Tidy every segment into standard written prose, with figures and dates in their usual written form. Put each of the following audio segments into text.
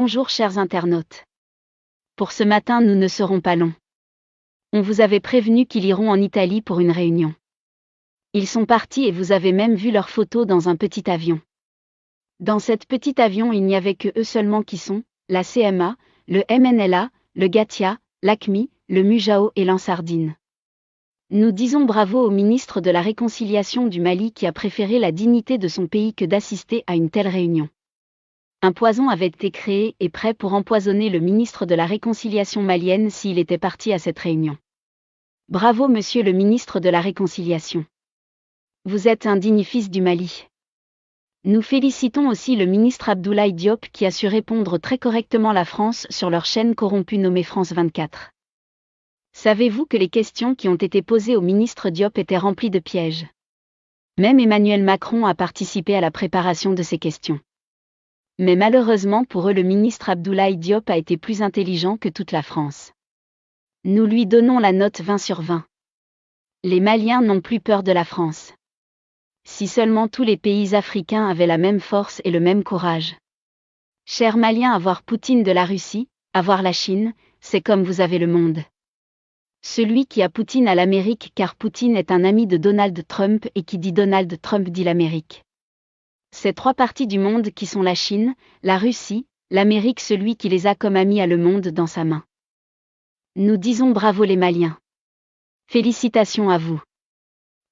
Bonjour chers internautes. Pour ce matin nous ne serons pas longs. On vous avait prévenu qu'ils iront en Italie pour une réunion. Ils sont partis et vous avez même vu leurs photos dans un petit avion. Dans cet petit avion il n'y avait que eux seulement qui sont, la CMA, le MNLA, le GATIA, l'ACMI, le MUJAO et l'Ansardine. Nous disons bravo au ministre de la Réconciliation du Mali qui a préféré la dignité de son pays que d'assister à une telle réunion. Un poison avait été créé et prêt pour empoisonner le ministre de la Réconciliation malienne s'il était parti à cette réunion. Bravo monsieur le ministre de la Réconciliation. Vous êtes un digne fils du Mali. Nous félicitons aussi le ministre Abdoulaye Diop qui a su répondre très correctement la France sur leur chaîne corrompue nommée France 24. Savez-vous que les questions qui ont été posées au ministre Diop étaient remplies de pièges? Même Emmanuel Macron a participé à la préparation de ces questions. Mais malheureusement pour eux le ministre Abdoulaye Diop a été plus intelligent que toute la France. Nous lui donnons la note 20 sur 20. Les Maliens n'ont plus peur de la France. Si seulement tous les pays africains avaient la même force et le même courage. Chers Maliens, avoir Poutine de la Russie, avoir la Chine, c'est comme vous avez le monde. Celui qui a Poutine a l'Amérique car Poutine est un ami de Donald Trump et qui dit Donald Trump dit l'Amérique. Ces trois parties du monde qui sont la Chine, la Russie, l'Amérique, celui qui les a comme amis a le monde dans sa main. Nous disons bravo les Maliens. Félicitations à vous.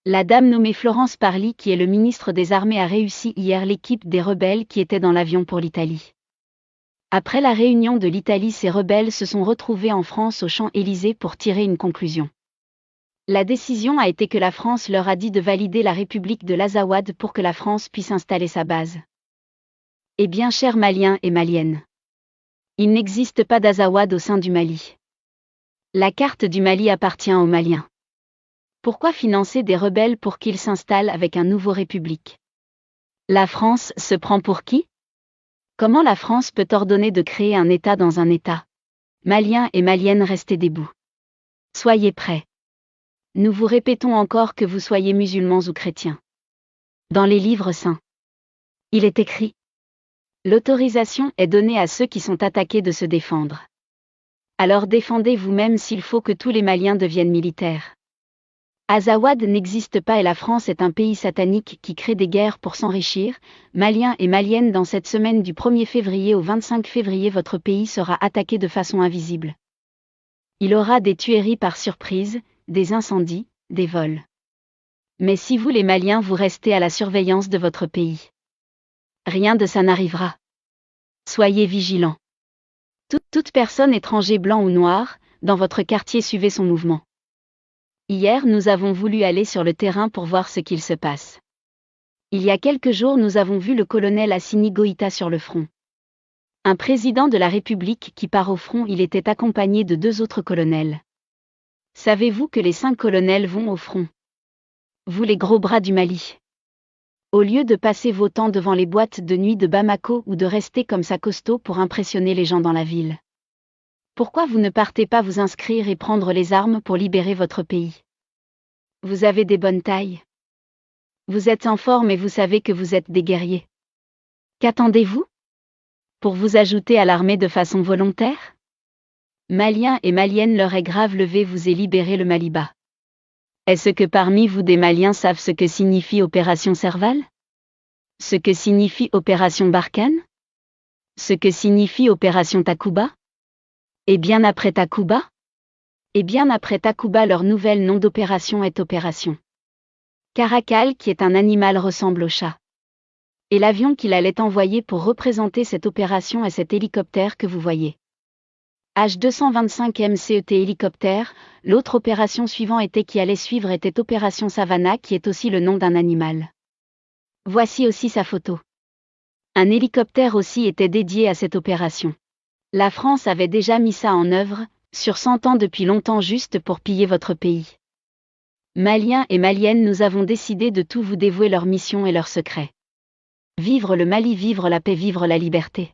La dame nommée Florence Parly qui est le ministre des Armées a réussi hier l'équipe des rebelles qui étaient dans l'avion pour l'Italie. Après la réunion de l'Italie, ces rebelles se sont retrouvés en France au Champs-Élysées pour tirer une conclusion. La décision a été que la France leur a dit de valider la République de l'Azawad pour que la France puisse installer sa base. Eh bien chers Maliens et Maliennes. Il n'existe pas d'Azawad au sein du Mali. La carte du Mali appartient aux Maliens. Pourquoi financer des rebelles pour qu'ils s'installent avec un nouveau république? La France se prend pour qui? Comment la France peut ordonner de créer un État dans un État? Maliens et Maliennes, restez debout. Soyez prêts. Nous vous répétons encore que vous soyez musulmans ou chrétiens. Dans les livres saints, il est écrit: l'autorisation est donnée à ceux qui sont attaqués de se défendre. Alors défendez vous-même s'il faut que tous les Maliens deviennent militaires. Azawad n'existe pas et la France est un pays satanique qui crée des guerres pour s'enrichir. Maliens et Maliennes, dans cette semaine du 1er février au 25 février, votre pays sera attaqué de façon invisible. Il aura des tueries par surprise, des incendies, des vols. Mais si vous les Maliens vous restez à la surveillance de votre pays, rien de ça n'arrivera. Soyez vigilants. Toute personne étranger blanc ou noir, dans votre quartier, suivez son mouvement. Hier nous avons voulu aller sur le terrain pour voir ce qu'il se passe. Il y a quelques jours nous avons vu le colonel Assimi Goïta sur le front. Un président de la République qui part au front, il était accompagné de 2 autres colonels. Savez-vous que les 5 colonels vont au front? Vous les gros bras du Mali. Au lieu de passer vos temps devant les boîtes de nuit de Bamako ou de rester comme ça costaud pour impressionner les gens dans la ville. Pourquoi vous ne partez pas vous inscrire et prendre les armes pour libérer votre pays? Vous avez des bonnes tailles. Vous êtes en forme et vous savez que vous êtes des guerriers. Qu'attendez-vous? Pour vous ajouter à l'armée de façon volontaire? Maliens et Maliennes, l'heure est grave, levez-vous et libérez le Maliba. Est-ce que parmi vous des Maliens savent ce que signifie Opération Serval? Ce que signifie Opération Barkhane? Ce que signifie Opération Takuba? Et bien après Takuba? Et bien après Takuba, leur nouvel nom d'opération est Opération Caracal, qui est un animal ressemble au chat. Et l'avion qu'il allait envoyer pour représenter cette opération est cet hélicoptère que vous voyez. H225 MCET hélicoptère. L'autre opération suivante qui allait suivre était Opération Savannah, qui est aussi le nom d'un animal. Voici aussi sa photo. Un hélicoptère aussi était dédié à cette opération. La France avait déjà mis ça en œuvre, sur 100 ans depuis longtemps, juste pour piller votre pays. Maliens et Maliennes, nous avons décidé de tout vous dévouer, leur mission et leurs secrets. Vivre le Mali, vivre la paix, vivre la liberté.